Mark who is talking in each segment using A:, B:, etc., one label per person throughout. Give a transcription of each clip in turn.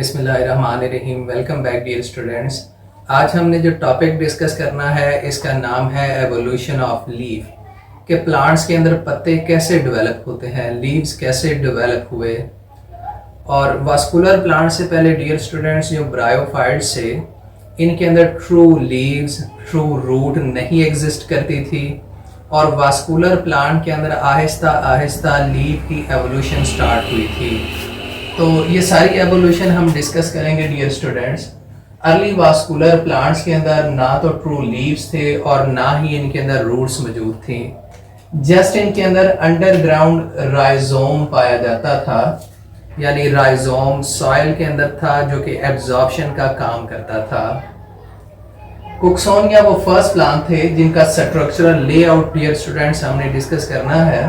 A: बिस्मिल्लाहिर्रहमानिर्रहीम। Welcome back dear students. आज हमने जो टॉपिक डिस्कस करना है इसका नाम है एवोल्यूशन ऑफ लीफ, कि प्लांट्स के अंदर पत्ते कैसे डेवलप होते हैं, लीव्स कैसे डेवलप हुए। और वास्कुलर प्लांट से पहले डियर स्टूडेंट्स जो ब्रायोफाइट्स से इनके अंदर ट्रू लीव्स, ट्रू रूट नहीं एग्जिस्ट करती थी, और वास्कुलर प्लांट के अंदर आहिस्ता आहिस्ता लीफ की एवोल्यूशन स्टार्ट हुई थी। तो ये सारी एवोल्यूशन हम डिस्कस करेंगे dear students. Early vascular plants के अंदर ना तो ट्रू लीव्स थे और ना ही इनके अंदर रूट्स मौजूद थी। जस्ट इनके अंदर अंडरग्राउंड राइजोम पाया जाता था, यानी राइजोम सॉइल के अंदर था जो कि एब्जॉर्प्शन का काम करता था। कुक्सोनिया वो फर्स्ट प्लांट थे जिनका स्ट्रक्चरल लेआउट डियर स्टूडेंट्स हमने डिस्कस करना है।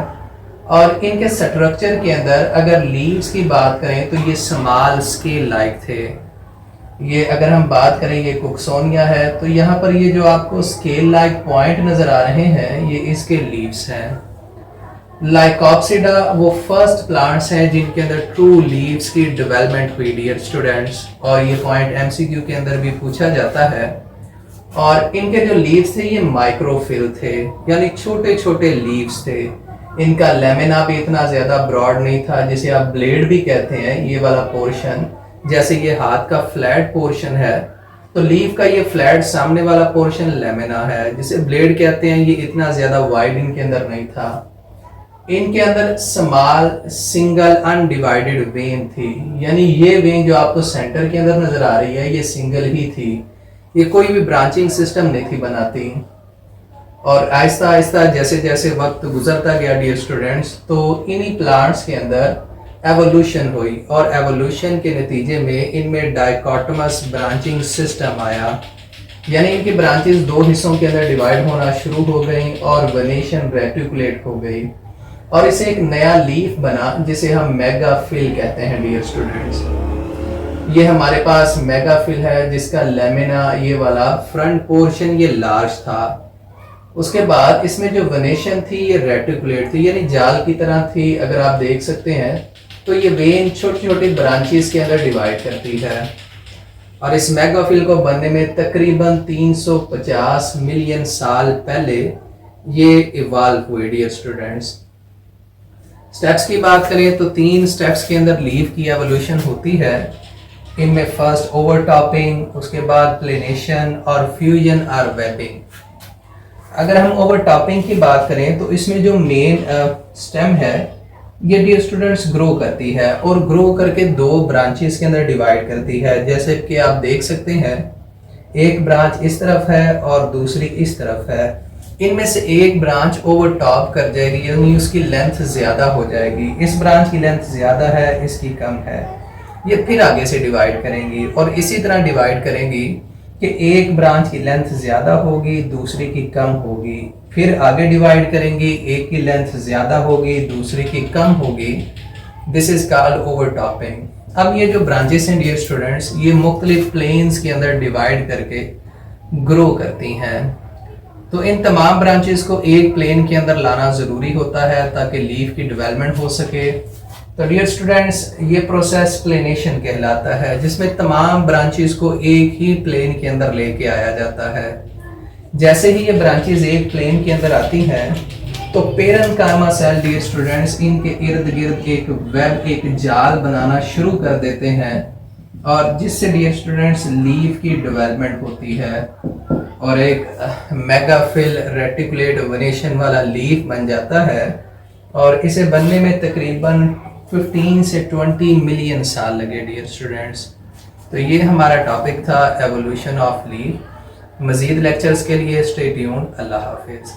A: और इनके स्ट्रक्चर के अंदर अगर लीव्स की बात करें तो ये स्मॉल स्केल लाइक थे। ये अगर हम बात करें ये कुक्सोनिया है, तो यहाँ पर ये जो आपको स्केल लाइक पॉइंट नजर आ रहे हैं ये इसके लीव्स हैं। लाइकोप्सिडा वो फर्स्ट प्लांट्स हैं जिनके अंदर ट्रू लीव्स की डेवलपमेंट हुई डियर स्टूडेंट्स, और ये पॉइंट एमसीक्यू के अंदर भी पूछा जाता है। और इनके जो लीव्स थे ये माइक्रोफिल थे, यानी छोटे छोटे लीव्स थे। इनका लेमिना भी इतना ज्यादा ब्रॉड नहीं था, जिसे आप ब्लेड भी कहते हैं। ये वाला पोर्शन, जैसे ये हाथ का फ्लैट पोर्शन है, तो लीफ का ये फ्लैट सामने वाला पोर्शन लेमिना है, जिसे ब्लेड कहते हैं। ये इतना ज्यादा वाइड इनके अंदर नहीं था। इनके अंदर स्मॉल सिंगल अनडिवाइडेड वेन थी, यानी ये वेन जो आपको सेंटर के अंदर नजर आ रही है ये सिंगल ही थी, ये कोई भी ब्रांचिंग सिस्टम नहीं थी बनाती। और आहिस्ता आहिस्ता जैसे जैसे वक्त गुजरता गया डियर स्टूडेंट्स, तो इन्हीं प्लांट्स के अंदर एवोल्यूशन हुई, और एवोल्यूशन के नतीजे में इनमें डाइकोटमस ब्रांचिंग सिस्टम आया, यानी इनकी ब्रांचेस दो हिस्सों के अंदर डिवाइड होना शुरू हो गई और वेनेशन रेटिकुलेट हो गई, और इसे एक नया लीफ बना जिसे हम मेगाफिल कहते हैं डियर स्टूडेंट्स। ये हमारे पास मेगाफिल है जिसका लेमिना ये वाला फ्रंट पोर्शन ये लार्ज था। उसके बाद इसमें जो वेनेशन थी ये रेटिकुलेट थी, यानी जाल की तरह थी। अगर आप देख सकते हैं तो ये वेन छोटी छोटी ब्रांचेस के अंदर डिवाइड करती है, और इस मेगाफिल को बनने में तकरीबन 350 मिलियन साल पहले ये इवॉल्व हुए डियर स्टूडेंट्स। स्टेप्स की बात करें तो 3 स्टेप्स के अंदर लीफ की एवोल्यूशन होती है। इनमें फर्स्ट ओवरटॉपिंग, उसके बाद प्लेनेशन और फ्यूजन और वेबिंग। अगर हम ओवरटॉपिंग की बात करें तो इसमें जो मेन स्टेम है ये डियर स्टूडेंट्स ग्रो करती है, और ग्रो करके 2 ब्रांचेस के अंदर डिवाइड करती है। जैसे कि आप देख सकते हैं एक ब्रांच इस तरफ है और दूसरी इस तरफ है। इनमें से एक ब्रांच ओवरटॉप कर जाएगी, यानी उसकी लेंथ ज्यादा हो जाएगी। इस ब्रांच की लेंथ ज्यादा है, इसकी कम है। ये फिर आगे से डिवाइड करेंगी और इसी तरह डिवाइड करेंगी कि एक ब्रांच की लेंथ ज्यादा होगी, दूसरी की कम होगी। फिर आगे डिवाइड करेंगी, एक की लेंथ ज्यादा होगी, दूसरी की कम होगी। This is called overtopping. अब ये जो ब्रांचेस हैं डियर स्टूडेंट्स, ये मुख्तलिफ प्लेन्स के अंदर डिवाइड करके ग्रो करती हैं। तो इन तमाम ब्रांचेस को एक प्लेन के अंदर लाना जरूरी होता है ताकि लीफ की डेवलपमेंट हो सके। तो डियर स्टूडेंट्स ये प्रोसेस प्लेनेशन कहलाता है, जिसमें तमाम ब्रांचेस को एक ही प्लेन के अंदर लेके आया जाता है। जैसे ही ये ब्रांचेस एक प्लेन के अंदर आती हैं तो पेरेन्काइमा सेल डियर स्टूडेंट्स इनके इर्द गिर्द एक वेब, एक जाल बनाना शुरू कर देते हैं, और जिससे डियर स्टूडेंट्स लीफ की डेवलपमेंट होती है और एक मेगाफिल रेटिकुलेट वेनेशन वाला लीफ बन जाता है। और इसे बनने में तकरीबन 15 से 20 मिलियन साल लगे डियर स्टूडेंट्स। तो ये हमारा टॉपिक था एवोल्यूशन ऑफ लीफ। मज़ीद लेक्चर्स के लिए स्टे ट्यून्ड। अल्लाह हाफिज़।